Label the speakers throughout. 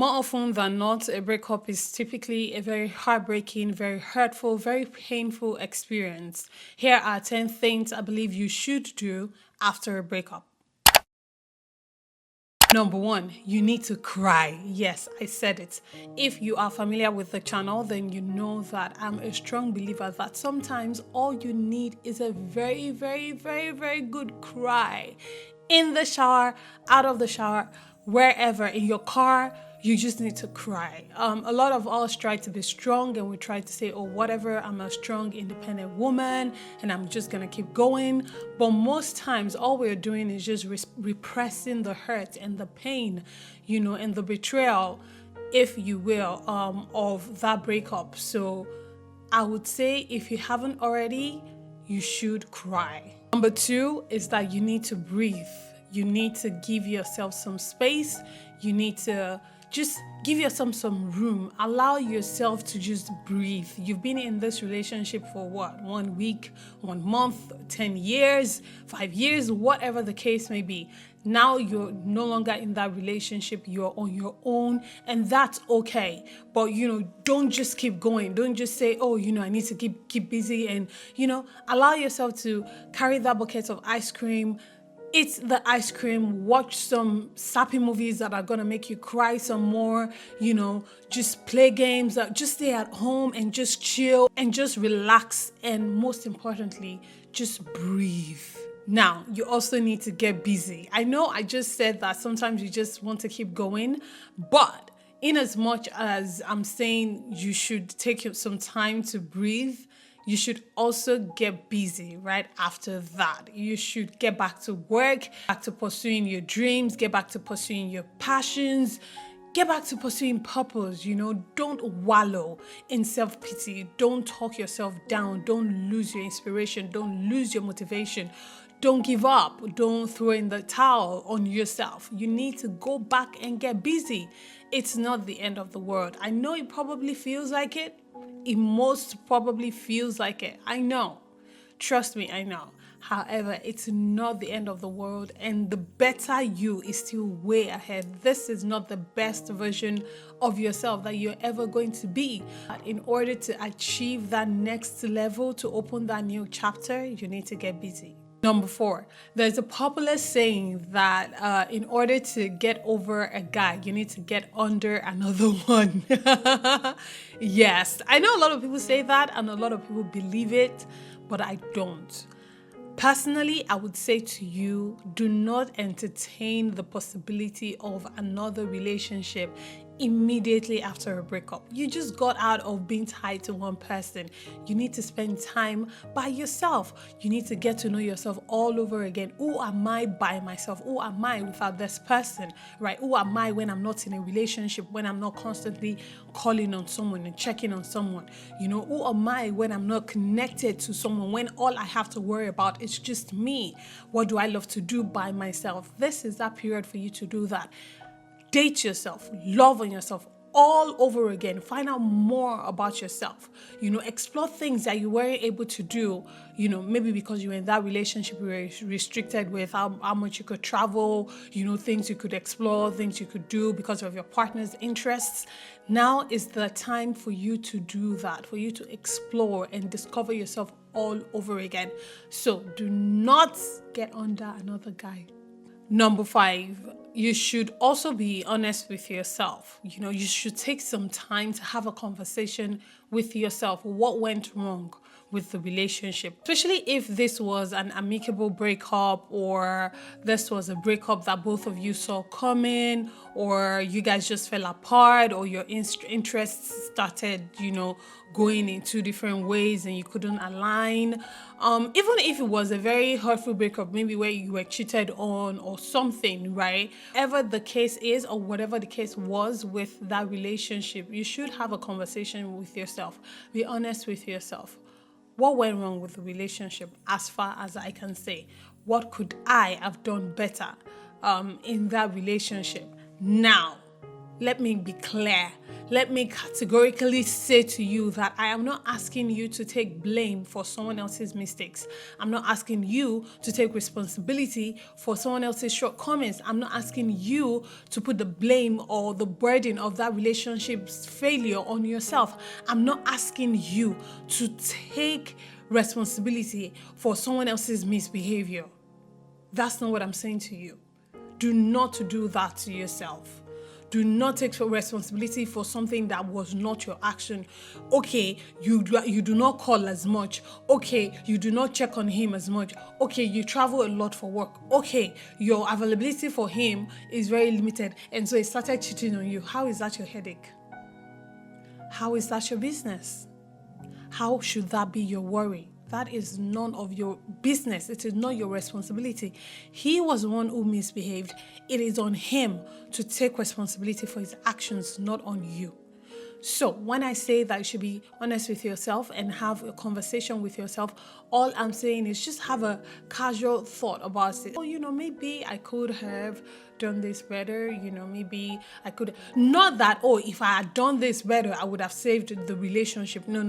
Speaker 1: More often than not, a breakup is typically a very heartbreaking, very hurtful, very painful experience. Here are 10 things I believe you should do after a breakup. Number one, you need to cry. Yes, I said it. If you are familiar with the channel, then you know that I'm a strong believer that sometimes all you need is a very, very, very, very good cry. In the shower, out of the shower, wherever, in your car, you just need to cry. A lot of us try to be strong and we try to say, oh, whatever, I'm a strong, independent woman and I'm just gonna keep going. But most times, all we're doing is just repressing the hurt and the pain, and the betrayal, if you will, of that breakup. So I would say if you haven't already, you should cry. Number two is that you need to breathe. You need to give yourself some space. You need to just give yourself some room. Allow yourself to just breathe. You've been in this relationship for what? 1 week, 1 month, 10 years, 5 years, whatever the case may be. Now you're no longer in that relationship. You're on your own, and that's okay. But, don't just keep going. Don't just say, oh, I need to keep busy, and, allow yourself to carry that bucket of ice cream. Eat the ice cream, watch some sappy movies that are gonna make you cry some more, just play games, just stay at home and just chill and just relax. And most importantly, just breathe. Now, you also need to get busy. I know I just said that sometimes you just want to keep going, but in as much as I'm saying you should take some time to breathe, you should also get busy right after that. You should get back to work, back to pursuing your dreams, get back to pursuing your passions, get back to pursuing purpose. Don't wallow in self-pity. Don't talk yourself down. Don't lose your inspiration. Don't lose your motivation. Don't give up. Don't throw in the towel on yourself. You need to go back and get busy. It's not the end of the world. I know it probably feels like it. It most probably feels like it. I know. Trust me, I know. However, it's not the end of the world, and the better you is still way ahead. This is not the best version of yourself that you're ever going to be. But in order to achieve that next level, to open that new chapter, you need to get busy. Number 4, there's a popular saying that in order to get over a guy, you need to get under another one. Yes, I know a lot of people say that and a lot of people believe it, but I don't. Personally, I would say to you, do not entertain the possibility of another relationship immediately after a breakup. You just got out of being tied to one person. You need to spend time by yourself. You need to get to know yourself all over again. Who am I by myself? Who am I without this person, right? Who am I when I'm not in a relationship, when I'm not constantly calling on someone and checking on someone? Who am I when I'm not connected to someone, when all I have to worry about is just me? What do I love to do by myself? This is that period for you to do that. Date yourself, love on yourself all over again. Find out more about yourself. Explore things that you weren't able to do, maybe because you were in that relationship you were restricted with how much you could travel, things you could explore, things you could do because of your partner's interests. Now is the time for you to do that, for you to explore and discover yourself all over again. So do not get under another guy. Number 5, you should also be honest with yourself. You should take some time to have a conversation with yourself. What went wrong with the relationship? Especially if this was an amicable breakup, or this was a breakup that both of you saw coming, or you guys just fell apart, or your interests started, going in 2 different ways and you couldn't align. Even if it was a very hurtful breakup, maybe where you were cheated on or something, right? Whatever the case is, or whatever the case was with that relationship, you should have a conversation with yourself. Be honest with yourself. What went wrong with the relationship as far as I can say? What could I have done better in that relationship? Now, let me be clear. let me categorically say to you that I am not asking you to take blame for someone else's mistakes. I'm not asking you to take responsibility for someone else's shortcomings. I'm not asking you to put the blame or the burden of that relationship's failure on yourself. I'm not asking you to take responsibility for someone else's misbehavior. That's not what I'm saying to you. Do not do that to yourself. Do not take responsibility for something that was not your action. Okay, you do not call as much. Okay, you do not check on him as much. Okay, you travel a lot for work. Okay, your availability for him is very limited, and so he started cheating on you. How is that your headache? How is that your business? How should that be your worry? That is none of your business. It is not your responsibility. He was the one who misbehaved. It is on him to take responsibility for his actions, not on you. So when I say that you should be honest with yourself and have a conversation with yourself, all I'm saying is just have a casual thought about it. Oh, maybe I could have done this better. Maybe I could. Not that, if I had done this better, I would have saved the relationship. No.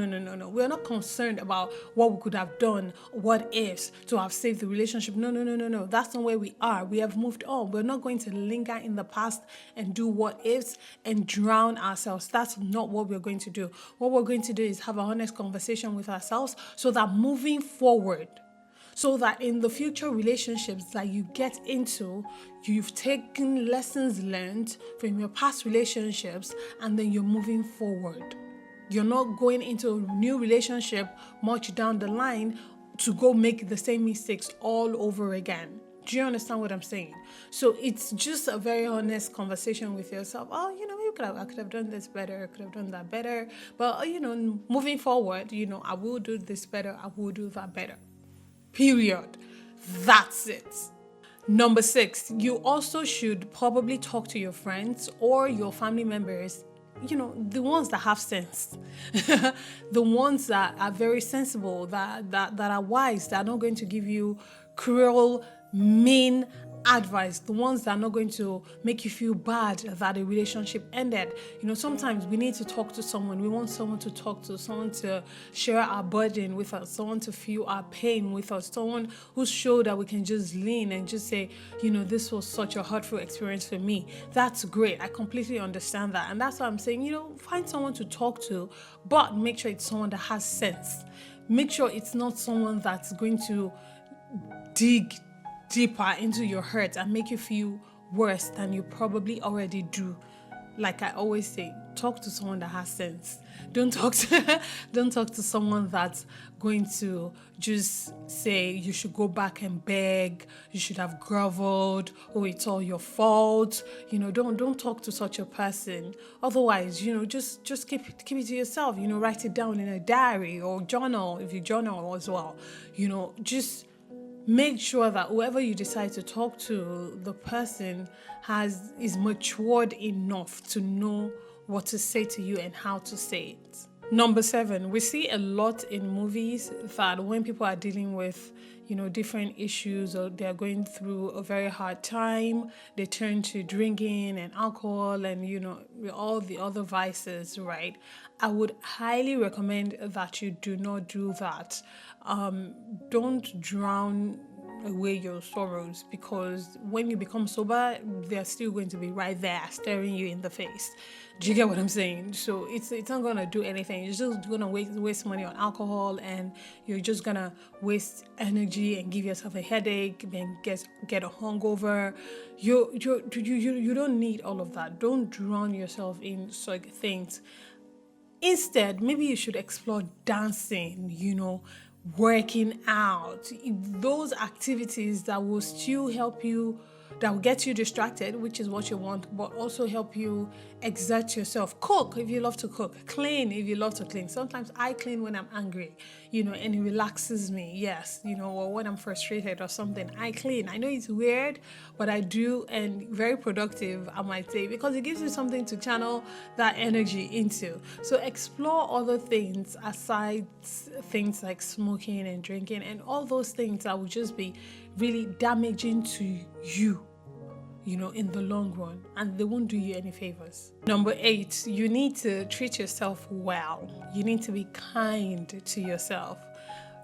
Speaker 1: We're not concerned about what we could have done, what ifs to have saved the relationship. No. That's not where we are. We have moved on. We're not going to linger in the past and do what ifs and drown ourselves. That's not what we're going to do. What we're going to do is have an honest conversation with ourselves so that moving forward, so that in the future relationships that you get into, you've taken lessons learned from your past relationships and then you're moving forward. You're not going into a new relationship much down the line to go make the same mistakes all over again. Do you understand what I'm saying? So it's just a very honest conversation with yourself. I could have done this better. I could have done that better. But, moving forward, I will do this better. I will do that better. Period. That's it. Number 6, you also should probably talk to your friends or your family members, the ones that have sense, the ones that are very sensible, that are wise, that are not going to give you cruel, mean advice, the ones that are not going to make you feel bad that a relationship ended. Sometimes we need to talk to someone. We want someone to talk to, someone to share our burden with us, someone to feel our pain with us, someone whose shoulder we can just lean and just say, this was such a hurtful experience for me. That's great. I completely understand that. And that's why I'm saying, find someone to talk to, but make sure it's someone that has sense. Make sure it's not someone that's going to dig deeper into your hurt and make you feel worse than you probably already do. Like I always say, talk to someone that has sense. Don't talk to someone that's going to just say you should go back and beg, you should have groveled, it's all your fault. Don't talk to such a person. Otherwise, just keep it to yourself. Write it down in a diary or journal if you journal as well. Just make sure that whoever you decide to talk to, the person is matured enough to know what to say to you and how to say it. Number 7, we see a lot in movies that when people are dealing with, different issues or they're going through a very hard time, they turn to drinking and alcohol and, all the other vices, right? I would highly recommend that you do not do that. Don't drown away your sorrows, because when you become sober, they're still going to be right there staring you in the face. Do you get what I'm saying? So it's not going to do anything. You're just going to waste money on alcohol, and you're just going to waste energy and give yourself a headache and get a hungover. You don't need all of that. Don't drown yourself in such things. Instead, maybe you should explore dancing, working out, those activities that will still help you, that will get you distracted, which is what you want, but also help you exert yourself. Cook if you love to cook. Clean if you love to clean. Sometimes I clean when I'm angry, and it relaxes me. Yes, or when I'm frustrated or something, I clean. I know it's weird, but I do, and very productive, I might say, because it gives you something to channel that energy into. So explore other things aside things like smoking and drinking and all those things that will just be really damaging to you. in the long run, and they won't do you any favors. Number 8, you need to treat yourself well. You need to be kind to yourself.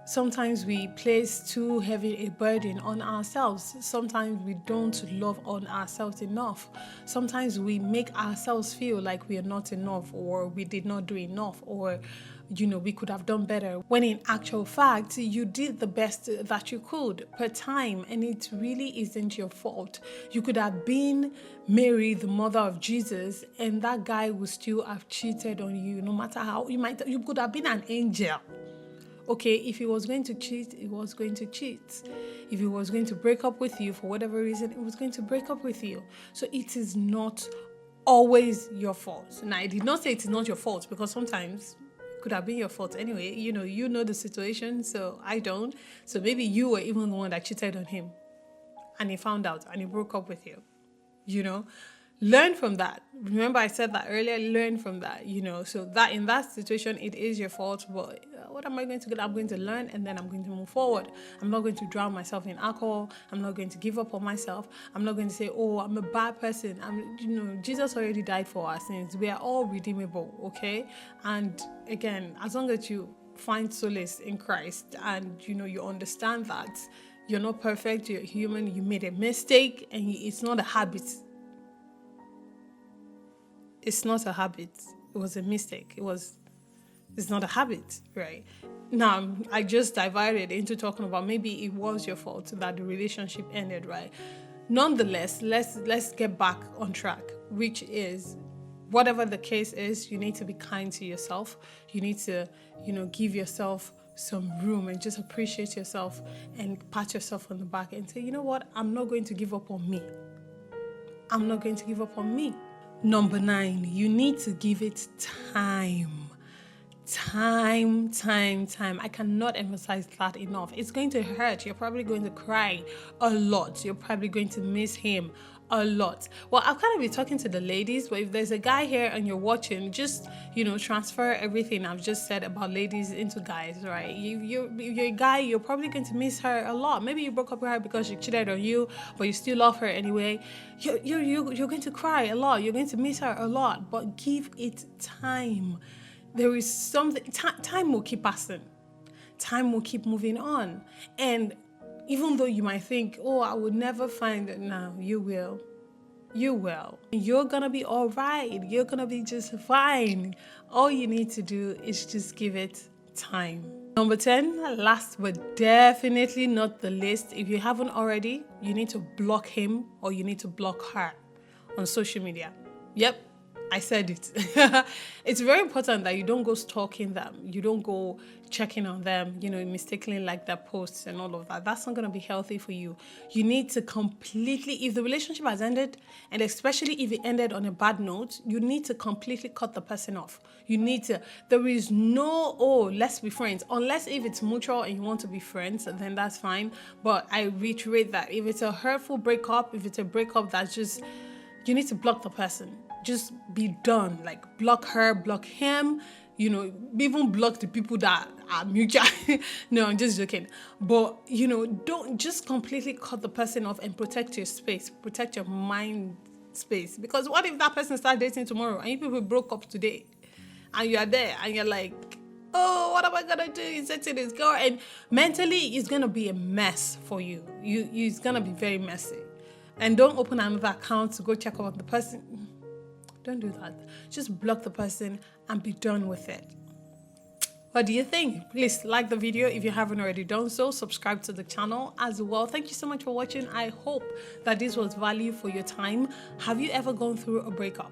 Speaker 1: Sometimes we place too heavy a burden on ourselves. Sometimes we don't love on ourselves enough. Sometimes we make ourselves feel like we are not enough, or we did not do enough, or we could have done better, when in actual fact, you did the best that you could per time, and it really isn't your fault. You could have been Mary, the mother of Jesus, and that guy would still have cheated on you, no matter how you could have been an angel. Okay, if he was going to cheat, he was going to cheat. If he was going to break up with you for whatever reason, he was going to break up with you. So it is not always your fault. Now, I did not say it is not your fault, because sometimes it could have been your fault anyway. You know the situation, so I don't. So maybe you were even the one that cheated on him, and he found out and he broke up with you. Learn from that. Remember I said that earlier, learn from that, so that in that situation, it is your fault, but what am I going to do? I'm going to learn, and then I'm going to move forward. I'm not going to drown myself in alcohol. I'm not going to give up on myself. I'm not going to say, oh, I'm a bad person. Jesus already died for our sins. We are all redeemable, okay? And again, as long as you find solace in Christ, and you understand that you're not perfect, you're human, you made a mistake, and it's not a habit. It's not a habit. It was a mistake. It's not a habit, right? Now, I just divided into talking about maybe it was your fault that the relationship ended, right? Nonetheless, let's get back on track, which is, whatever the case is, you need to be kind to yourself. You need to, give yourself some room and just appreciate yourself and pat yourself on the back and say, you know what? I'm not going to give up on me. I'm not going to give up on me. Number 9, you need to give it time. Time. I cannot emphasize that enough. It's going to hurt. You're probably going to cry a lot. You're probably going to miss him a lot. Well, I'll kind of be talking to the ladies, but if there's a guy here and you're watching, just, transfer everything I've just said about ladies into guys, right? If you're a guy, you're probably going to miss her a lot. Maybe you broke up with her because she cheated on you, but you still love her anyway. You're going to cry a lot. You're going to miss her a lot, but give it time. There is something, time will keep passing. Time will keep moving on. And even though you might think, oh, I would never find it now, you will. You will. You're going to be all right. You're going to be just fine. All you need to do is just give it time. Number 10, last but definitely not the least, if you haven't already, you need to block him or you need to block her on social media. Yep. I said it. It's very important that you don't go stalking them. You don't go checking on them, mistakenly like their posts and all of that. That's not going to be healthy for you. You need to completely, if the relationship has ended, and especially if it ended on a bad note, you need to completely cut the person off. There is no, let's be friends. Unless if it's mutual and you want to be friends, then that's fine. But I reiterate that if it's a hurtful breakup, if it's a breakup that's just, you need to block the person. Just be done. Like, block her, block him, even block the people that are mutual. No, I'm just joking. But, don't just completely cut the person off and protect your space, protect your mind space. Because what if that person starts dating tomorrow and you people broke up today and you are there and you're like, oh, what am I going to do? He's dating this girl. And mentally, it's going to be a mess for you. It's going to be very messy. And don't open another account to go check out the person. Don't do that. Just block the person and be done with it. What do you think? Please like the video if you haven't already done so. Subscribe to the channel as well. Thank you so much for watching. I hope that this was value for your time. Have you ever gone through a breakup?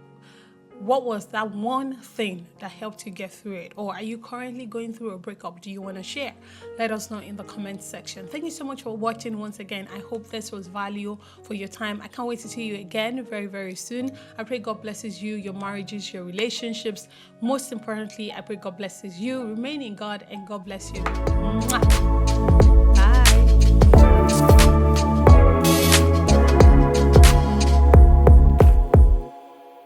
Speaker 1: What was that one thing that helped you get through it? Or are you currently going through a breakup? Do you want to share? Let us know in the comment section. Thank you so much for watching once again. I hope this was value for your time. I can't wait to see you again very, very soon. I pray God blesses you, your marriages, your relationships. Most importantly, I pray God blesses you. Remain in God and God bless you. Mwah.